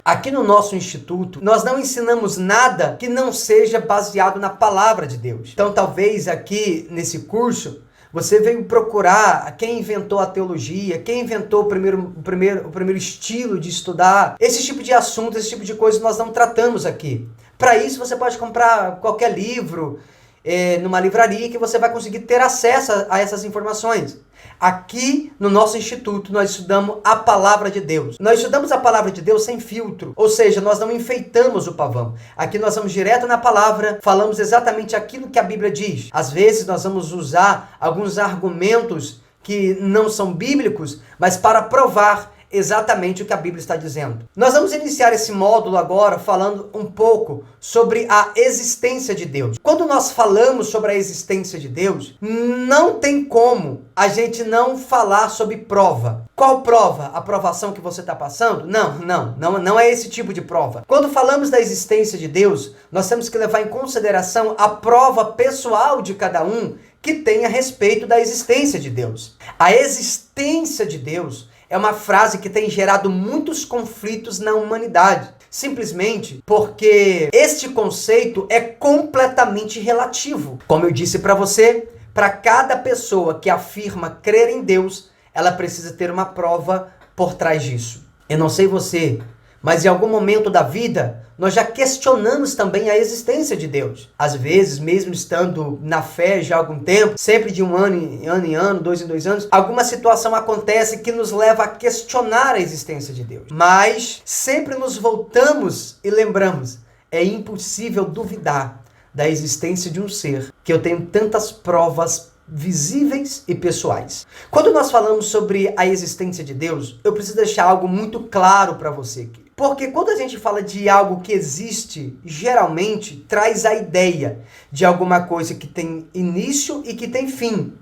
Aqui no nosso instituto, nós não ensinamos nada que não seja baseado na palavra de Deus. Então, talvez aqui nesse curso, você veio procurar quem inventou a teologia, quem inventou o primeiro estilo de estudar. Esse tipo de assunto, esse tipo de coisa nós não tratamos aqui. Para isso, você pode comprar qualquer livro numa livraria que você vai conseguir ter acesso a essas informações. Aqui no nosso instituto nós estudamos a palavra de Deus. Nós estudamos a palavra de Deus sem filtro, ou seja, nós não enfeitamos o pavão. Aqui nós vamos direto na palavra, falamos exatamente aquilo que a Bíblia diz. Às vezes nós vamos usar alguns argumentos que não são bíblicos, mas para provar exatamente o que a Bíblia está dizendo. Nós vamos iniciar esse módulo agora falando um pouco sobre a existência de Deus. Quando nós falamos sobre a existência de Deus, não tem como a gente não falar sobre prova. Qual prova? A provação que você está passando? Não é esse tipo de prova. Quando falamos da existência de Deus, nós temos que levar em consideração a prova pessoal de cada um que tem a respeito da existência de Deus. A existência de Deus é uma frase que tem gerado muitos conflitos na humanidade. Simplesmente porque este conceito é completamente relativo. Como eu disse para você, para cada pessoa que afirma crer em Deus, ela precisa ter uma prova por trás disso. Eu não sei você, mas em algum momento da vida, nós já questionamos também a existência de Deus. Às vezes, mesmo estando na fé já há algum tempo, sempre de um ano em ano, 2 em 2 anos, alguma situação acontece que nos leva a questionar a existência de Deus. Mas sempre nos voltamos e lembramos, é impossível duvidar da existência de um ser que eu tenho tantas provas visíveis e pessoais. Quando nós falamos sobre a existência de Deus, eu preciso deixar algo muito claro para você aqui. Porque quando a gente fala de algo que existe, geralmente traz a ideia de alguma coisa que tem início e que tem fim.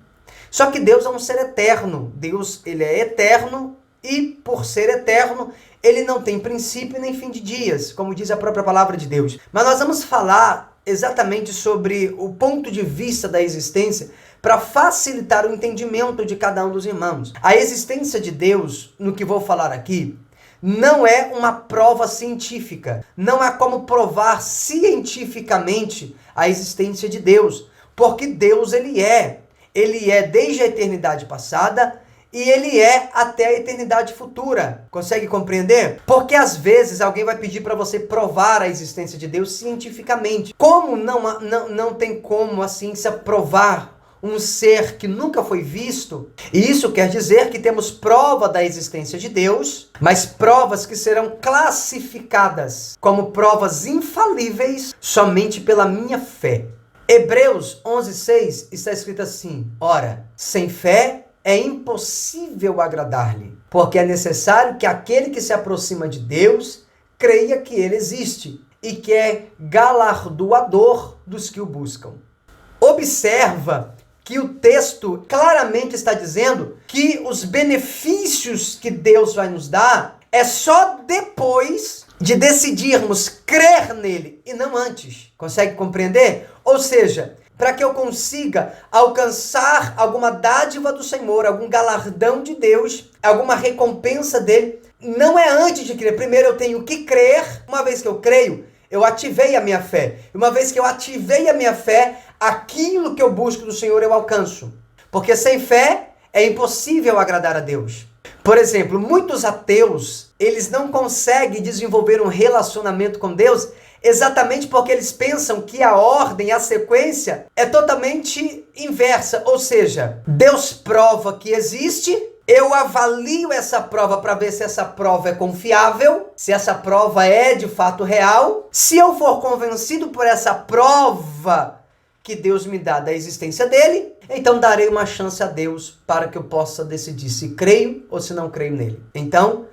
Só que Deus é um ser eterno. Deus, ele é eterno e por ser eterno, ele não tem princípio nem fim de dias, como diz a própria palavra de Deus. Mas nós vamos falar exatamente sobre o ponto de vista da existência para facilitar o entendimento de cada um dos irmãos. A existência de Deus, no que vou falar aqui, não é uma prova científica. Não há como provar cientificamente a existência de Deus. Porque Deus, ele é desde a eternidade passada e ele é até a eternidade futura. Consegue compreender? Porque às vezes alguém vai pedir para você provar a existência de Deus cientificamente. Como não tem como assim se provar um ser que nunca foi visto? E isso quer dizer que temos prova da existência de Deus, mas provas que serão classificadas como provas infalíveis somente pela minha fé. Hebreus 11:6 está escrito assim: ora, sem fé é impossível agradar-lhe, porque é necessário que aquele que se aproxima de Deus creia que ele existe e que é galardoador dos que o buscam. Observa que o texto claramente está dizendo que os benefícios que Deus vai nos dar é só depois de decidirmos crer nele e não antes. Consegue compreender? Ou seja, para que eu consiga alcançar alguma dádiva do Senhor, algum galardão de Deus, alguma recompensa dele, não é antes de crer. Primeiro eu tenho que crer. Uma vez que eu creio, eu ativei a minha fé. E uma vez que eu ativei a minha fé, aquilo que eu busco do Senhor eu alcanço. Porque sem fé é impossível agradar a Deus. Por exemplo, muitos ateus, eles não conseguem desenvolver um relacionamento com Deus exatamente porque eles pensam que a ordem, a sequência é totalmente inversa. Ou seja, Deus prova que existe, eu avalio essa prova para ver se essa prova é confiável, se essa prova é de fato real. Se eu for convencido por essa prova que Deus me dá da existência dele, então darei uma chance a Deus para que eu possa decidir se creio ou se não creio nele. Então,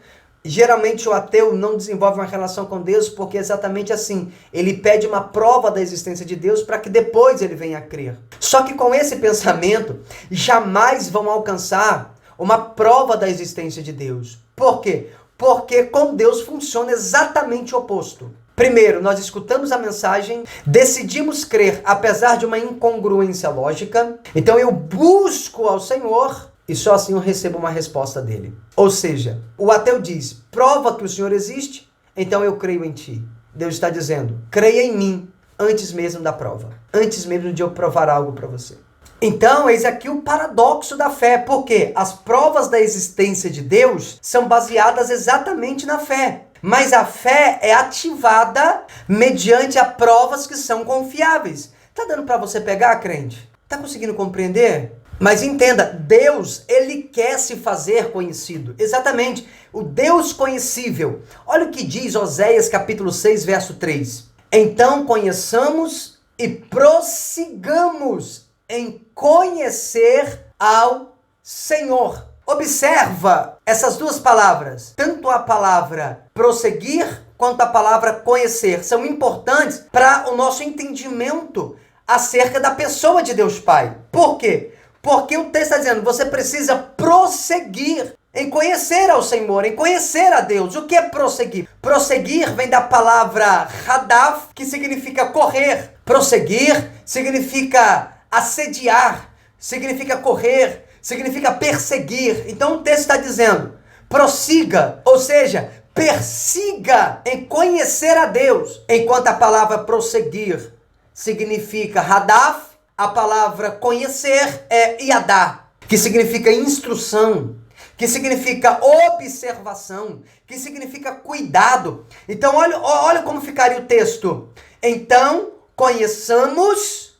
geralmente o ateu não desenvolve uma relação com Deus porque é exatamente assim. Ele pede uma prova da existência de Deus para que depois ele venha a crer. Só que com esse pensamento, jamais vão alcançar uma prova da existência de Deus. Por quê? Porque com Deus funciona exatamente o oposto. Primeiro, nós escutamos a mensagem, decidimos crer apesar de uma incongruência lógica. Então eu busco ao Senhor e só assim eu recebo uma resposta dele. Ou seja, o ateu diz, prova que o Senhor existe, então eu creio em ti. Deus está dizendo, creia em mim antes mesmo da prova. Antes mesmo de eu provar algo para você. Então, eis aqui o paradoxo da fé, porque as provas da existência de Deus são baseadas exatamente na fé. Mas a fé é ativada mediante a provas que são confiáveis. Tá dando para você pegar, crente? Tá conseguindo compreender? Mas entenda, Deus, ele quer se fazer conhecido. Exatamente, o Deus conhecível. Olha o que diz Oséias capítulo 6, verso 3. Então conheçamos e prossigamos em conhecer ao Senhor. Observa essas duas palavras, tanto a palavra prosseguir quanto a palavra conhecer, são importantes para o nosso entendimento acerca da pessoa de Deus Pai. Por quê? Porque o texto está dizendo, você precisa prosseguir em conhecer ao Senhor, em conhecer a Deus. O que é prosseguir? Prosseguir vem da palavra hadaf, que significa correr. Prosseguir significa assediar, significa correr, significa perseguir. Então o texto está dizendo, prossiga, ou seja, persiga em conhecer a Deus. Enquanto a palavra prosseguir significa hadaf, a palavra conhecer é yadá, que significa instrução, que significa observação, que significa cuidado. Então olha como ficaria o texto. Então conheçamos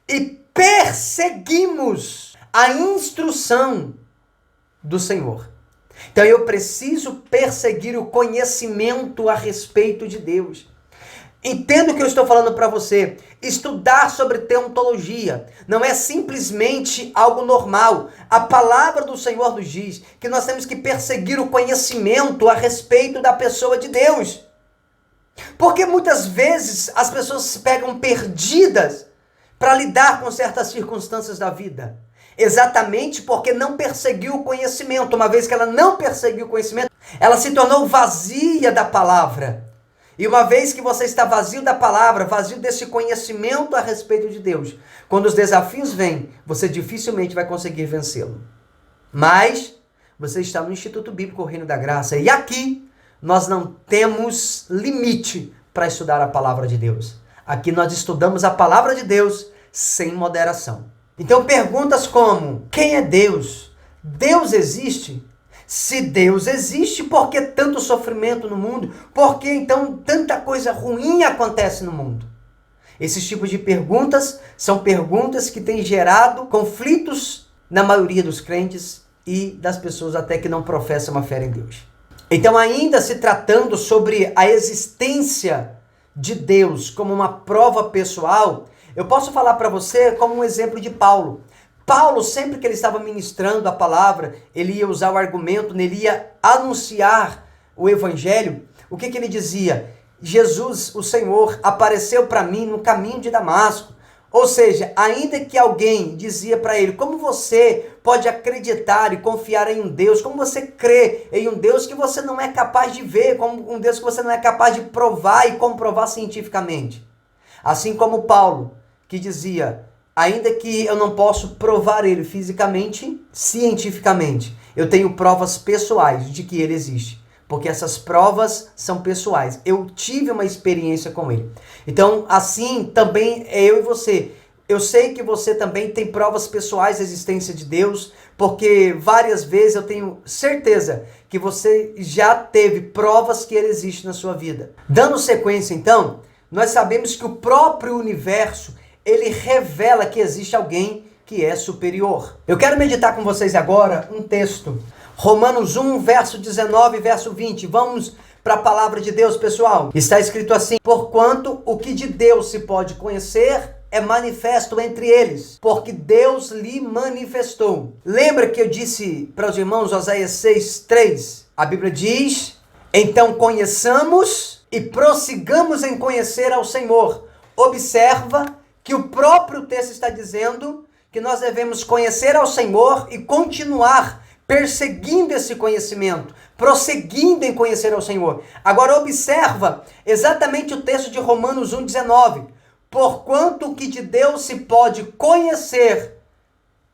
e perseguimos a instrução do Senhor. Então eu preciso perseguir o conhecimento a respeito de Deus. Entenda o que eu estou falando para você. Estudar sobre teontologia não é simplesmente algo normal. A palavra do Senhor nos diz que nós temos que perseguir o conhecimento a respeito da pessoa de Deus. Porque muitas vezes as pessoas se pegam perdidas para lidar com certas circunstâncias da vida. Exatamente porque não perseguiu o conhecimento. Uma vez que ela não perseguiu o conhecimento, ela se tornou vazia da palavra. E uma vez que você está vazio da palavra, vazio desse conhecimento a respeito de Deus, quando os desafios vêm, você dificilmente vai conseguir vencê-lo. Mas você está no Instituto Bíblico Reino da Graça. E aqui nós não temos limite para estudar a palavra de Deus. Aqui nós estudamos a palavra de Deus sem moderação. Então perguntas como, quem é Deus? Deus existe? Se Deus existe, por que tanto sofrimento no mundo? Por que então tanta coisa ruim acontece no mundo? Esses tipos de perguntas são perguntas que têm gerado conflitos na maioria dos crentes e das pessoas até que não professam uma fé em Deus. Então, ainda se tratando sobre a existência de Deus como uma prova pessoal, eu posso falar para você como um exemplo de Paulo. Paulo, sempre que ele estava ministrando a palavra, ele ia usar o argumento, ele ia anunciar o evangelho. O que ele dizia? Jesus, o Senhor, apareceu para mim no caminho de Damasco. Ou seja, ainda que alguém dizia para ele, como você pode acreditar e confiar em um Deus, como você crê em um Deus que você não é capaz de ver, como um Deus que você não é capaz de provar e comprovar cientificamente. Assim como Paulo, que dizia, ainda que eu não posso provar ele fisicamente, cientificamente, eu tenho provas pessoais de que ele existe. Porque essas provas são pessoais. Eu tive uma experiência com ele. Então, assim, também é eu e você. Eu sei que você também tem provas pessoais da existência de Deus, porque várias vezes eu tenho certeza que você já teve provas que ele existe na sua vida. Dando sequência, então, nós sabemos que o próprio universo, ele revela que existe alguém que é superior. Eu quero meditar com vocês agora um texto. Romanos 1, verso 19 e verso 20. Vamos para a palavra de Deus, pessoal. Está escrito assim: porquanto o que de Deus se pode conhecer é manifesto entre eles, porque Deus lhe manifestou. Lembra que eu disse para os irmãos Oséias 6:3? A Bíblia diz, então conheçamos e prossigamos em conhecer ao Senhor. Observa que o próprio texto está dizendo que nós devemos conhecer ao Senhor e continuar perseguindo esse conhecimento, prosseguindo em conhecer ao Senhor. Agora observa exatamente o texto de Romanos 1,19. Porquanto o que de Deus se pode conhecer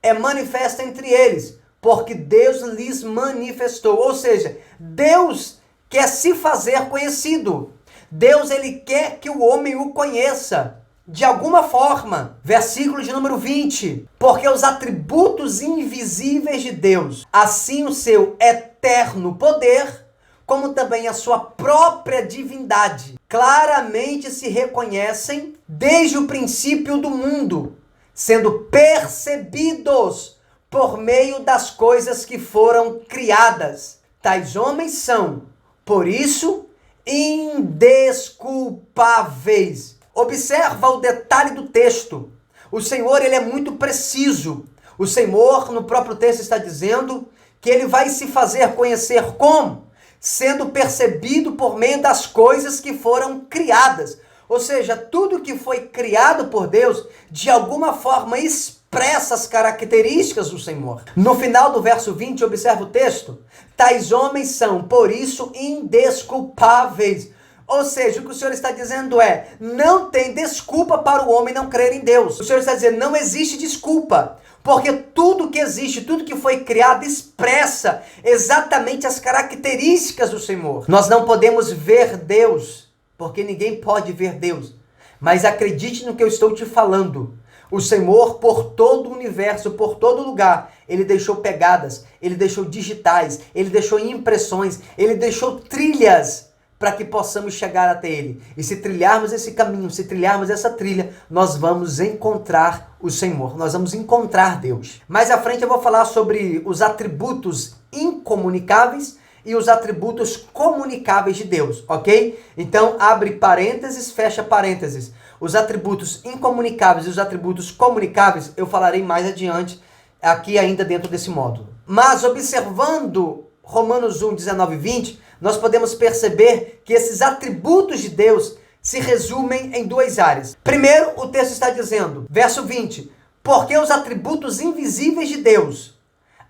é manifesto entre eles, porque Deus lhes manifestou. Ou seja, Deus quer se fazer conhecido. Deus, ele quer que o homem o conheça de alguma forma. Versículo de número 20. Porque os atributos invisíveis de Deus, assim o seu eterno poder, como também a sua própria divindade, claramente se reconhecem desde o princípio do mundo, sendo percebidos por meio das coisas que foram criadas. Tais homens são, por isso, indesculpáveis. Observa o detalhe do texto. O Senhor, ele é muito preciso. O Senhor, no próprio texto, está dizendo que ele vai se fazer conhecer como? Sendo percebido por meio das coisas que foram criadas. Ou seja, tudo que foi criado por Deus, de alguma forma expressa as características do Senhor. No final do verso 20, observa o texto. Tais homens são, por isso, indesculpáveis. Ou seja, o que o Senhor está dizendo é, não tem desculpa para o homem não crer em Deus. O Senhor está dizendo, não existe desculpa. Porque tudo que existe, tudo que foi criado expressa exatamente as características do Senhor. Nós não podemos ver Deus, porque ninguém pode ver Deus. Mas acredite no que eu estou te falando. O Senhor, por todo o universo, por todo lugar, ele deixou pegadas, ele deixou digitais, ele deixou impressões, ele deixou trilhas para que possamos chegar até Ele. E se trilharmos esse caminho, se trilharmos essa trilha, nós vamos encontrar o Senhor. Nós vamos encontrar Deus. Mais à frente eu vou falar sobre os atributos incomunicáveis e os atributos comunicáveis de Deus, ok? Então, abre parênteses, fecha parênteses. Os atributos incomunicáveis e os atributos comunicáveis eu falarei mais adiante, aqui ainda dentro desse módulo. Mas, observando Romanos 1, 19 e 20, nós podemos perceber que esses atributos de Deus se resumem em duas áreas. Primeiro, o texto está dizendo, verso 20, porque os atributos invisíveis de Deus,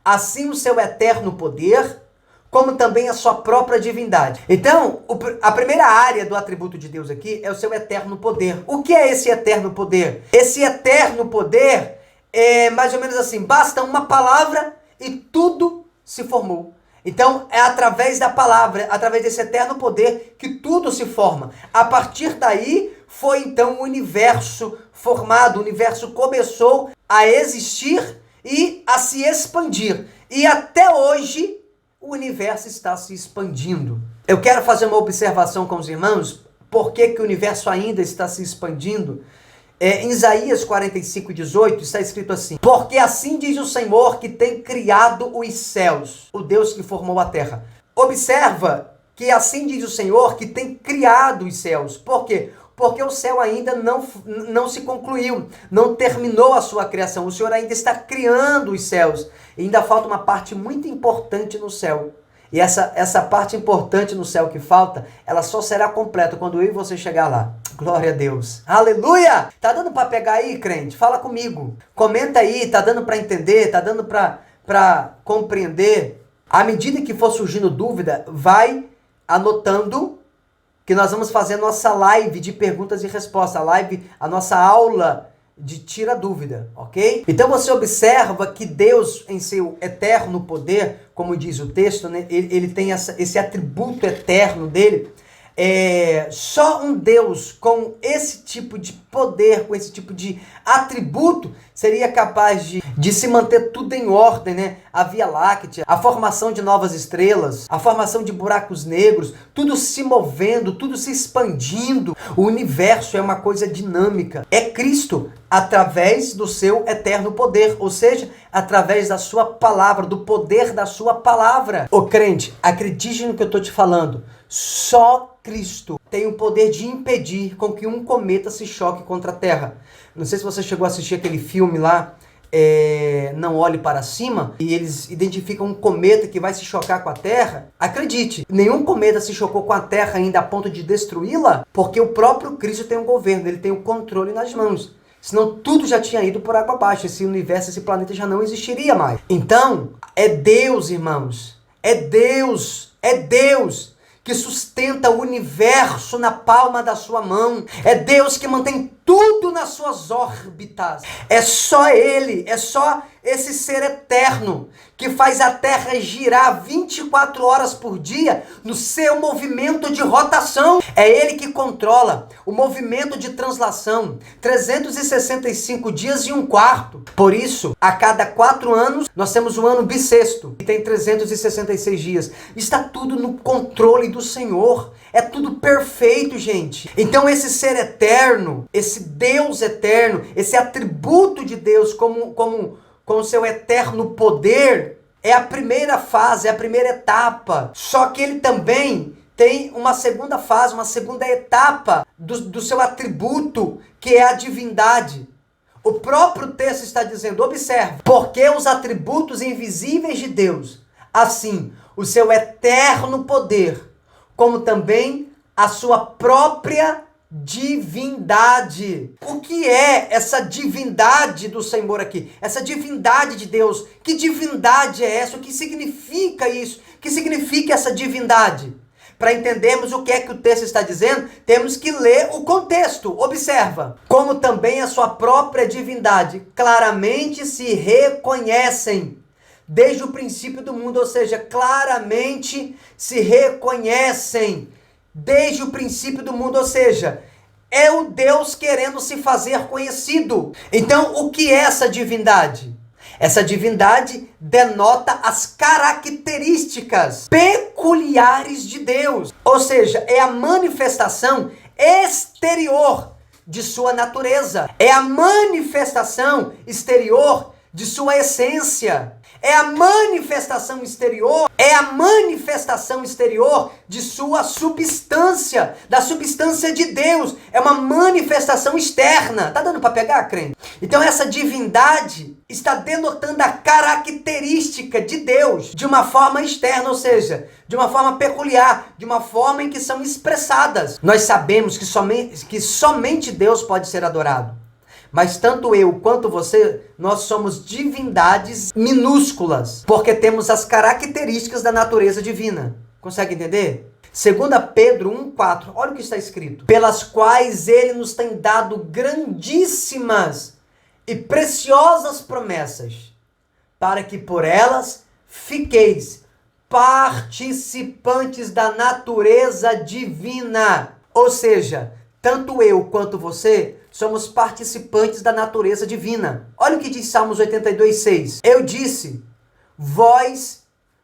assim o seu eterno poder, como também a sua própria divindade. Então, a primeira área do atributo de Deus aqui é o seu eterno poder. O que é esse eterno poder? Esse eterno poder é mais ou menos assim, basta uma palavra e tudo se formou. Então, é através da palavra, através desse eterno poder que tudo se forma. A partir daí, foi então o universo formado, o universo começou a existir e a se expandir. E até hoje, o universo está se expandindo. Eu quero fazer uma observação com os irmãos, por que o universo ainda está se expandindo? Em Isaías 45, 18, está escrito assim, porque assim diz o Senhor que tem criado os céus, o Deus que formou a terra. Observa que assim diz o Senhor que tem criado os céus. Por quê? Porque o céu ainda não se concluiu, não terminou a sua criação. O Senhor ainda está criando os céus. E ainda falta uma parte muito importante no céu. E essa parte importante no céu que falta, ela só será completa quando eu e você chegar lá. Glória a Deus. Aleluia! Tá dando para pegar aí, crente? Fala comigo. Comenta aí, tá dando para entender? Tá dando para compreender? À medida que for surgindo dúvida, vai anotando que nós vamos fazer a nossa live de perguntas e respostas. A nossa aula de tira dúvida, ok? Então você observa que Deus, em seu eterno poder, como diz o texto, né, ele tem esse atributo eterno dele. Só um Deus com esse tipo de poder, com esse tipo de atributo, seria capaz de se manter tudo em ordem, né? A Via Láctea, a formação de novas estrelas, a formação de buracos negros, tudo se movendo, tudo se expandindo. O universo é uma coisa dinâmica. É Cristo através do seu eterno poder, ou seja, através da sua palavra, do poder da sua palavra. Ô crente, acredite no que eu estou te falando. Só Cristo tem o poder de impedir com que um cometa se choque contra a Terra. Não sei se você chegou a assistir aquele filme lá, Não Olhe Para Cima, e eles identificam um cometa que vai se chocar com a Terra. Acredite, nenhum cometa se chocou com a Terra ainda a ponto de destruí-la, porque o próprio Cristo tem um governo, ele tem o controle nas mãos. Senão tudo já tinha ido por água abaixo, esse universo, esse planeta já não existiria mais. Então, é Deus, irmãos, é Deus que sustenta o universo na palma da sua mão. É Deus que mantém tudo nas suas órbitas. É só Ele, é só esse ser eterno, que faz a Terra girar 24 horas por dia no seu movimento de rotação. É ele que controla o movimento de translação, 365 dias e um quarto. Por isso, a cada 4 anos, nós temos o ano bissexto, que tem 366 dias. Está tudo no controle do Senhor. É tudo perfeito, gente. Então esse ser eterno, esse Deus eterno, esse atributo de Deus com o seu eterno poder, é a primeira fase, é a primeira etapa. Só que ele também tem uma segunda fase, uma segunda etapa do seu atributo, que é a divindade. O próprio texto está dizendo, observe, porque os atributos invisíveis de Deus, assim, o seu eterno poder, como também a sua própria divindade. O que é essa divindade do Senhor aqui? Essa divindade de Deus. Que divindade é essa? O que significa isso? O que significa essa divindade? Para entendermos o que é que o texto está dizendo, temos que ler o contexto. Observa. Como também a sua própria divindade claramente se reconhecem desde o princípio do mundo, ou seja, claramente se reconhecem desde o princípio do mundo, ou seja, é o Deus querendo se fazer conhecido. Então, o que é essa divindade? Essa divindade denota as características peculiares de Deus, ou seja, é a manifestação exterior de sua natureza, é a manifestação exterior de sua essência. É a manifestação exterior de sua substância, da substância de Deus. É uma manifestação externa. Tá dando para pegar, crente? Então essa divindade está denotando a característica de Deus de uma forma externa, ou seja, de uma forma peculiar, de uma forma em que são expressadas. Nós sabemos que somente Deus pode ser adorado. Mas tanto eu quanto você, nós somos divindades minúsculas, porque temos as características da natureza divina. Consegue entender? 2 Pedro 1,4, olha o que está escrito. Pelas quais ele nos tem dado grandíssimas e preciosas promessas, para que por elas fiqueis participantes da natureza divina. Ou seja, tanto eu quanto você somos participantes da natureza divina. Olha o que diz Salmos 82:6. Eu disse, vós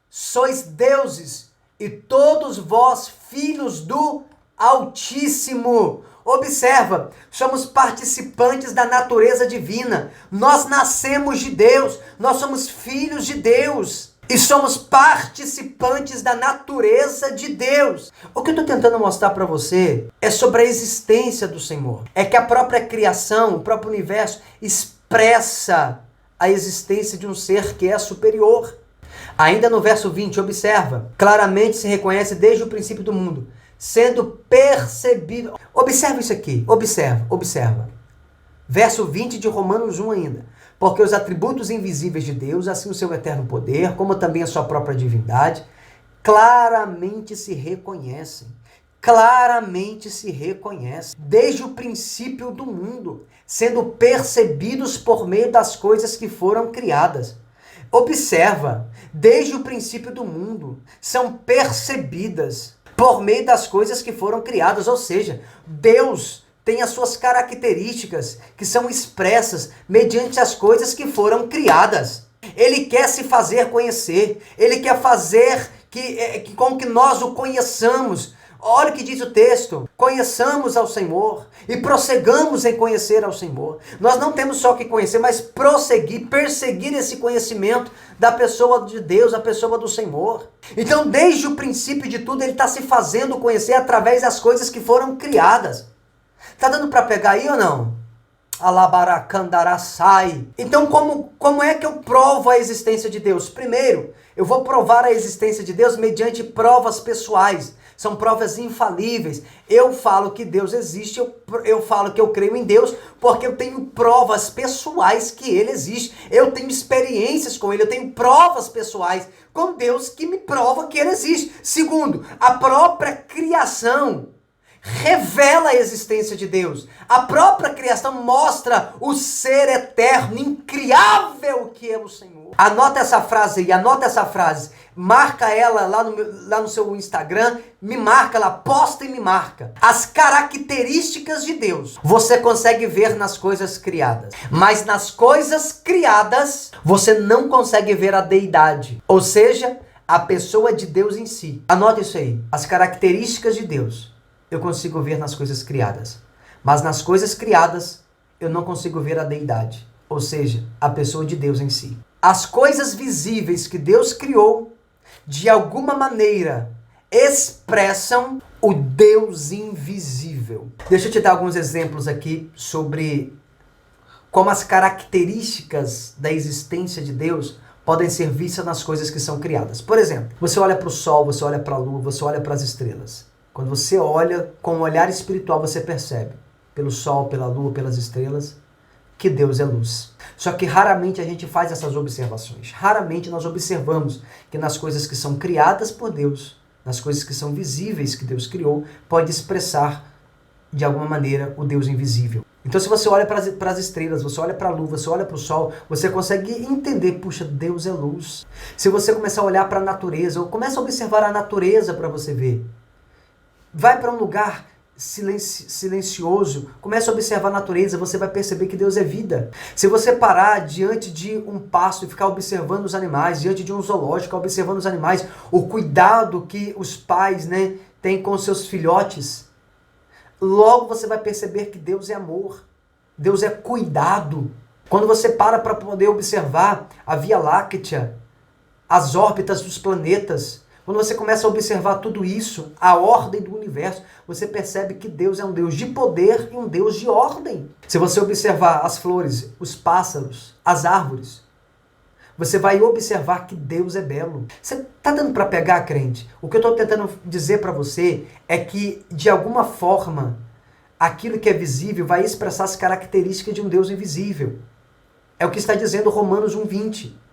sois deuses, e todos vós filhos do Altíssimo. Observa, somos participantes da natureza divina. Nós nascemos de Deus, nós somos filhos de Deus. E somos participantes da natureza de Deus. O que eu estou tentando mostrar para você é sobre a existência do Senhor. É que a própria criação, o próprio universo, expressa a existência de um ser que é superior. Ainda no verso 20, observa. Claramente se reconhece desde o princípio do mundo, sendo percebido. Observa isso aqui, observa. Verso 20 de Romanos 1 ainda. Porque os atributos invisíveis de Deus, assim o seu eterno poder, como também a sua própria divindade, claramente se reconhecem. Desde o princípio do mundo, sendo percebidos por meio das coisas que foram criadas. Observa, desde o princípio do mundo, são percebidas por meio das coisas que foram criadas, ou seja, Deus tem as suas características que são expressas mediante as coisas que foram criadas. Ele quer se fazer conhecer, ele quer fazer com que nós o conheçamos. Olha o que diz o texto, conheçamos ao Senhor e prosseguamos em conhecer ao Senhor. Nós não temos só que conhecer, mas perseguir esse conhecimento da pessoa de Deus, a pessoa do Senhor. Então, desde o princípio de tudo, ele está se fazendo conhecer através das coisas que foram criadas. Tá dando para pegar aí ou não? Alabaracandaraçai. Então, como é que eu provo a existência de Deus? Primeiro, eu vou provar a existência de Deus mediante provas pessoais. São provas infalíveis. Eu falo que Deus existe, eu falo que eu creio em Deus, porque eu tenho provas pessoais que Ele existe. Eu tenho experiências com Ele, eu tenho provas pessoais com Deus que me prova que Ele existe. Segundo, a própria criação revela a existência de Deus. A própria criação mostra o ser eterno, incriável que é o Senhor. Anota essa frase aí, anota essa frase. Marca ela lá no seu Instagram, me marca lá, posta e me marca. As características de Deus você consegue ver nas coisas criadas. Mas nas coisas criadas, você não consegue ver a deidade. Ou seja, a pessoa de Deus em si. Anota isso aí. As características de Deus eu consigo ver nas coisas criadas. Mas nas coisas criadas, eu não consigo ver a deidade. Ou seja, a pessoa de Deus em si. As coisas visíveis que Deus criou, de alguma maneira, expressam o Deus invisível. Deixa eu te dar alguns exemplos aqui sobre como as características da existência de Deus podem ser vistas nas coisas que são criadas. Por exemplo, você olha para o sol, você olha para a lua, você olha para as estrelas. Quando você olha com um olhar espiritual, você percebe, pelo sol, pela lua, pelas estrelas, que Deus é luz. Só que raramente a gente faz essas observações. Raramente nós observamos que nas coisas que são criadas por Deus, nas coisas que são visíveis que Deus criou, pode expressar de alguma maneira o Deus invisível. Então se você olha para as estrelas, você olha para a lua, você olha para o sol, você consegue entender, puxa, Deus é luz. Se você começar a olhar para a natureza, ou começa a observar a natureza para você ver. Vai para um lugar silencioso, começa a observar a natureza, você vai perceber que Deus é vida. Se você parar diante de um pasto e ficar observando os animais, diante de um zoológico, ficar observando os animais, o cuidado que os pais, têm com seus filhotes, logo você vai perceber que Deus é amor, Deus é cuidado. Quando você para poder observar a Via Láctea, as órbitas dos planetas, quando você começa a observar tudo isso, a ordem do universo, você percebe que Deus é um Deus de poder e um Deus de ordem. Se você observar as flores, os pássaros, as árvores, você vai observar que Deus é belo. Você está dando para pegar, crente? O que eu estou tentando dizer para você é que, de alguma forma, aquilo que é visível vai expressar as características de um Deus invisível. É o que está dizendo Romanos 1:20.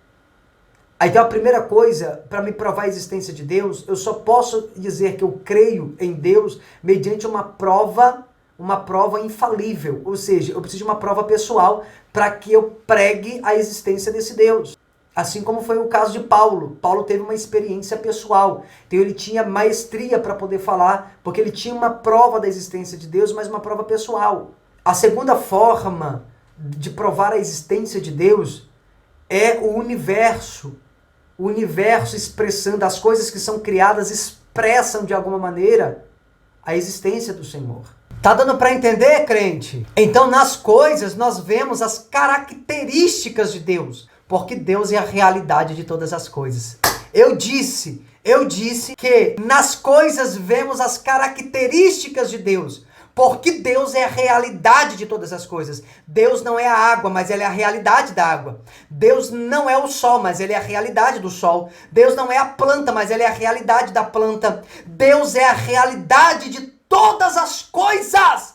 Aí então a primeira coisa, para me provar a existência de Deus, eu só posso dizer que eu creio em Deus mediante uma prova infalível. Ou seja, eu preciso de uma prova pessoal para que eu pregue a existência desse Deus. Assim como foi o caso de Paulo. Paulo teve uma experiência pessoal. Então ele tinha maestria para poder falar, porque ele tinha uma prova da existência de Deus, mas uma prova pessoal. A segunda forma de provar a existência de Deus é o universo. O universo expressando, as coisas que são criadas expressam de alguma maneira a existência do Senhor. Tá dando para entender, crente? Então nas coisas nós vemos as características de Deus, porque Deus é a realidade de todas as coisas. Eu disse que nas coisas vemos as características de Deus, porque Deus é a realidade de todas as coisas. Deus não é a água, mas Ele é a realidade da água. Deus não é o sol, mas Ele é a realidade do sol. Deus não é a planta, mas Ele é a realidade da planta. Deus é a realidade de todas as coisas.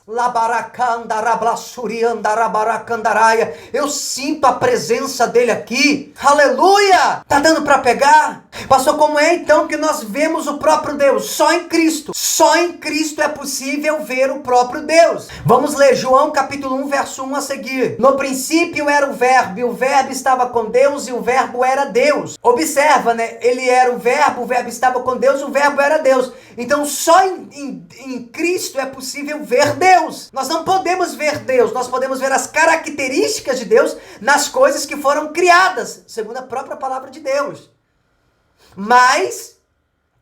Eu sinto a presença dele aqui. Aleluia! Tá dando para pegar? Pastor, como é então que nós vemos o próprio Deus? Só em Cristo. Só em Cristo é possível ver o próprio Deus. Vamos ler João capítulo 1, verso 1 a seguir. No princípio era o verbo, e o verbo estava com Deus, e o verbo era Deus. Observa, ele era o verbo estava com Deus, o verbo era Deus. Então só em Cristo é possível ver Deus. Nós não podemos ver Deus, nós podemos ver as características de Deus nas coisas que foram criadas, segundo a própria palavra de Deus. Mas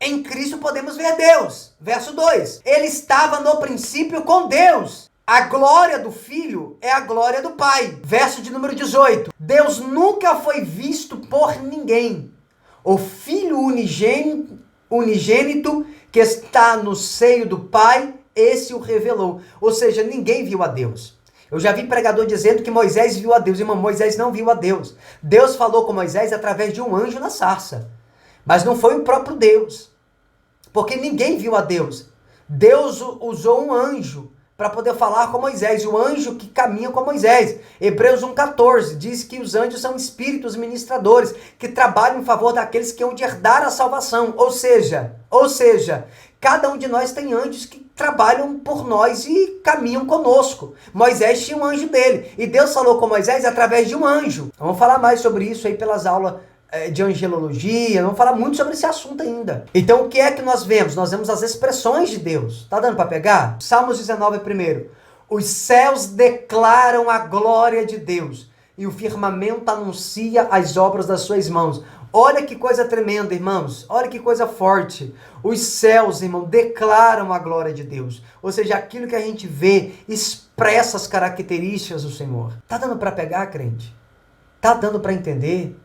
em Cristo podemos ver Deus. Verso 2. Ele estava no princípio com Deus. A glória do Filho é a glória do Pai. Verso de número 18. Deus nunca foi visto por ninguém. O Filho unigênito que está no seio do Pai, esse o revelou. Ou seja, ninguém viu a Deus. Eu já vi pregador dizendo que Moisés viu a Deus. Irmão, Moisés não viu a Deus. Deus falou com Moisés através de um anjo na sarça. Mas não foi o próprio Deus. Porque ninguém viu a Deus. Deus usou um anjo para poder falar com Moisés. O anjo que caminha com Moisés. Hebreus 1,14 diz que os anjos são espíritos ministradores que trabalham em favor daqueles que hão de herdar a salvação. Ou seja, Cada um de nós tem anjos que trabalham por nós e caminham conosco. Moisés tinha um anjo dele. E Deus falou com Moisés através de um anjo. Vamos falar mais sobre isso aí pelas aulas de angelologia. Vamos falar muito sobre esse assunto ainda. Então o que é que nós vemos? Nós vemos as expressões de Deus. Tá dando para pegar? Salmos 19 primeiro. Os céus declaram a glória de Deus. E o firmamento anuncia as obras das suas mãos. Olha que coisa tremenda, irmãos. Olha que coisa forte. Os céus, irmão, declaram a glória de Deus. Ou seja, aquilo que a gente vê expressa as características do Senhor. Tá dando para pegar, crente? Tá dando para entender?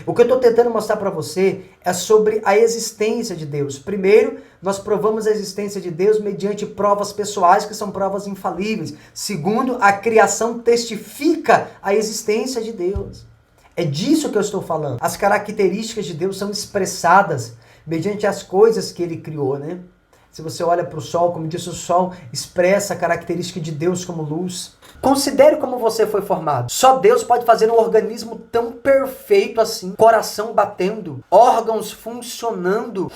O que eu estou tentando mostrar para você é sobre a existência de Deus. Primeiro, nós provamos a existência de Deus mediante provas pessoais, que são provas infalíveis. Segundo, a criação testifica a existência de Deus. É disso que eu estou falando. As características de Deus são expressadas mediante as coisas que ele criou, né? Se você olha para o sol, como disse, o sol expressa a característica de Deus como luz. Considere como você foi formado. Só Deus pode fazer um organismo tão perfeito assim. Coração batendo, órgãos funcionando,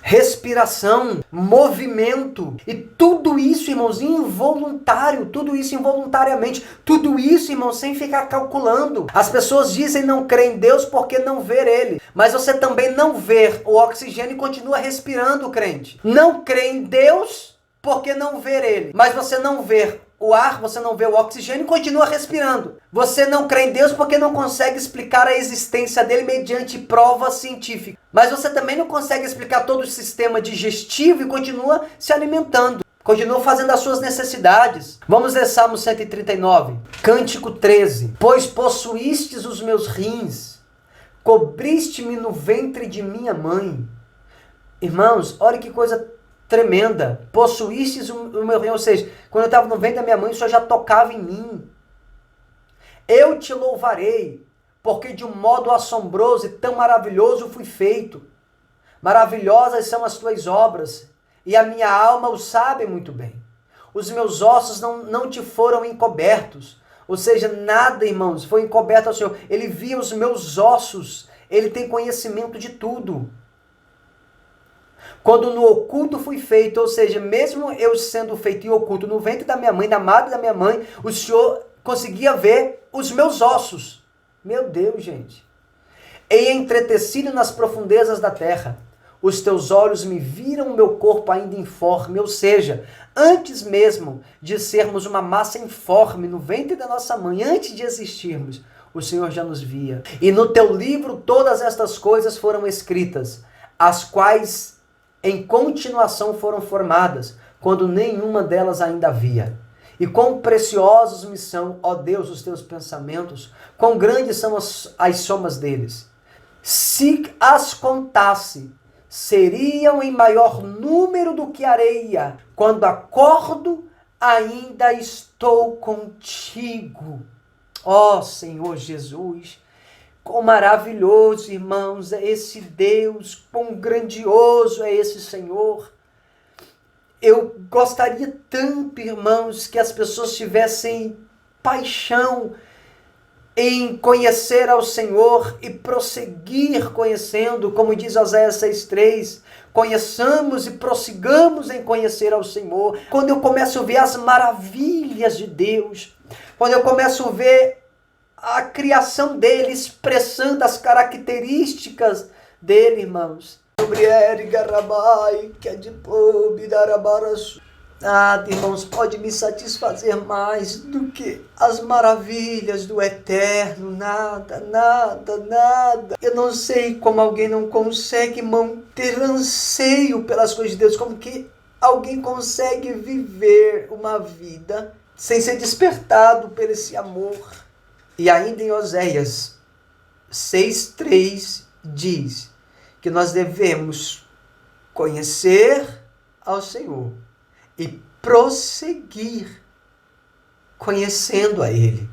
respiração, movimento. E tudo isso, irmãos, involuntário. Tudo isso involuntariamente. Tudo isso, irmãos, sem ficar calculando. As pessoas dizem não crer em Deus porque não ver Ele. Mas você também não vê o oxigênio e continua respirando, crente. Não crê em Deus porque não ver Ele. Mas você não vê o ar, você não vê o oxigênio e continua respirando. Você não crê em Deus porque não consegue explicar a existência dele mediante prova científica. Mas você também não consegue explicar todo o sistema digestivo e continua se alimentando. Continua fazendo as suas necessidades. Vamos ler Salmo 139, Cântico 13. Pois possuístes os meus rins, cobriste-me no ventre de minha mãe. Irmãos, olha que coisa tremenda. Possuístes o meu rim, ou seja, quando eu estava no ventre da minha mãe, o Senhor já tocava em mim. Eu te louvarei, porque de um modo assombroso e tão maravilhoso fui feito. Maravilhosas são as tuas obras, e a minha alma o sabe muito bem. Os meus ossos não te foram encobertos. Ou seja, nada, irmãos, foi encoberto ao Senhor. Ele via os meus ossos. Ele tem conhecimento de tudo. Quando no oculto fui feito, ou seja, mesmo eu sendo feito em oculto no ventre da minha mãe, na madre da minha mãe, o Senhor conseguia ver os meus ossos. Meu Deus, gente. E entretecido nas profundezas da terra, os teus olhos me viram o meu corpo ainda informe, ou seja, antes mesmo de sermos uma massa informe no ventre da nossa mãe, antes de existirmos, o Senhor já nos via. E no teu livro todas estas coisas foram escritas, as quais em continuação foram formadas, quando nenhuma delas ainda havia. E quão preciosos me são, ó Deus, os teus pensamentos, quão grandes são as somas deles. Se as contasse, seriam em maior número do que areia. Quando acordo, ainda estou contigo. Ó Senhor Jesus, quão maravilhoso, irmãos, é esse Deus, quão grandioso é esse Senhor. Eu gostaria tanto, irmãos, que as pessoas tivessem paixão em conhecer ao Senhor e prosseguir conhecendo, como diz Oséias 6,3, conheçamos e prossigamos em conhecer ao Senhor. Quando eu começo a ver as maravilhas de Deus, quando eu começo a ver a criação dele, expressando as características dele, irmãos. Nada, irmãos, pode me satisfazer mais do que as maravilhas do eterno. Nada, nada, nada. Eu não sei como alguém não consegue manter anseio pelas coisas de Deus. Como que alguém consegue viver uma vida sem ser despertado por esse amor. E ainda em Oséias 6,3 diz que nós devemos conhecer ao Senhor e prosseguir conhecendo a Ele.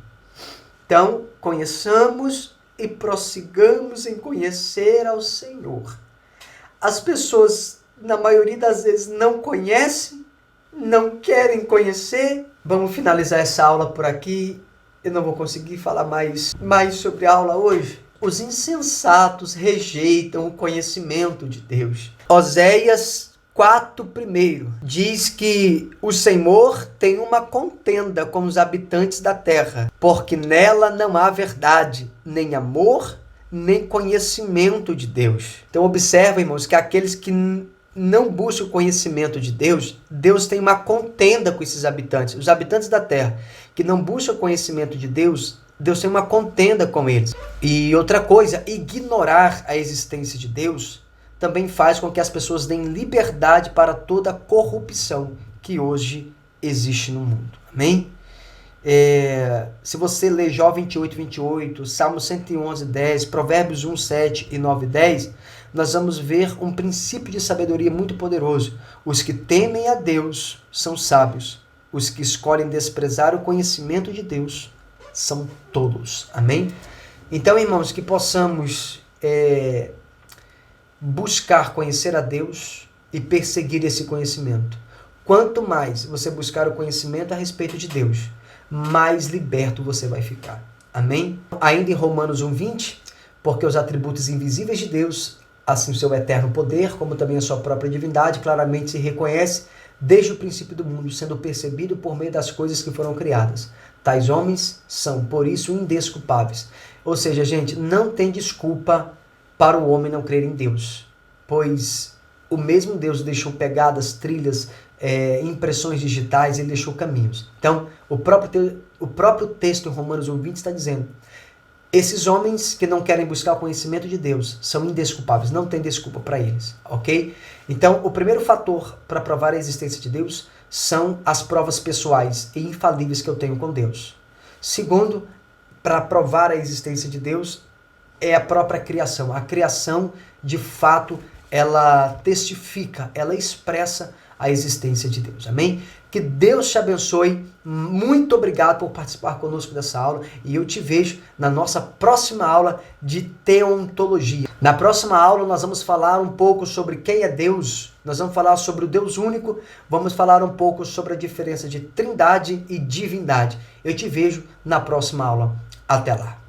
Então, conheçamos e prossigamos em conhecer ao Senhor. As pessoas, na maioria das vezes, não conhecem, não querem conhecer. Vamos finalizar essa aula por aqui. Eu não vou conseguir falar mais sobre a aula hoje. Os insensatos rejeitam o conhecimento de Deus. Oséias 4:1 diz que o Senhor tem uma contenda com os habitantes da terra, porque nela não há verdade, nem amor, nem conhecimento de Deus. Então observa, irmãos, que aqueles que não buscam o conhecimento de Deus, Deus tem uma contenda com esses habitantes. Os habitantes da terra que não buscam o conhecimento de Deus, Deus tem uma contenda com eles. E outra coisa, ignorar a existência de Deus também faz com que as pessoas deem liberdade para toda a corrupção que hoje existe no mundo. Amém? Se você ler Jó 28:28, Salmo 111:10, Provérbios 1:7 e 9:10, nós vamos ver um princípio de sabedoria muito poderoso. Os que temem a Deus são sábios. Os que escolhem desprezar o conhecimento de Deus são tolos. Amém? Então, irmãos, que possamos buscar conhecer a Deus e perseguir esse conhecimento. Quanto mais você buscar o conhecimento a respeito de Deus, mais liberto você vai ficar. Amém? Ainda em Romanos 1:20, porque os atributos invisíveis de Deus, assim o seu eterno poder, como também a sua própria divindade, claramente se reconhece desde o princípio do mundo, sendo percebido por meio das coisas que foram criadas. Tais homens são, por isso, indesculpáveis. Ou seja, gente, não tem desculpa para o homem não crer em Deus, pois o mesmo Deus deixou pegadas, trilhas, impressões digitais, ele deixou caminhos. Então, o próprio texto em Romanos 1:20 está dizendo: esses homens que não querem buscar o conhecimento de Deus são indesculpáveis, não tem desculpa para eles, ok? Então, o primeiro fator para provar a existência de Deus são as provas pessoais e infalíveis que eu tenho com Deus. Segundo, para provar a existência de Deus, é a própria criação. A criação, de fato, ela testifica, ela expressa a existência de Deus. Amém? Que Deus te abençoe. Muito obrigado por participar conosco dessa aula e eu te vejo na nossa próxima aula de teontologia. Na próxima aula nós vamos falar um pouco sobre quem é Deus, nós vamos falar sobre o Deus único, vamos falar um pouco sobre a diferença de trindade e divindade. Eu te vejo na próxima aula. Até lá.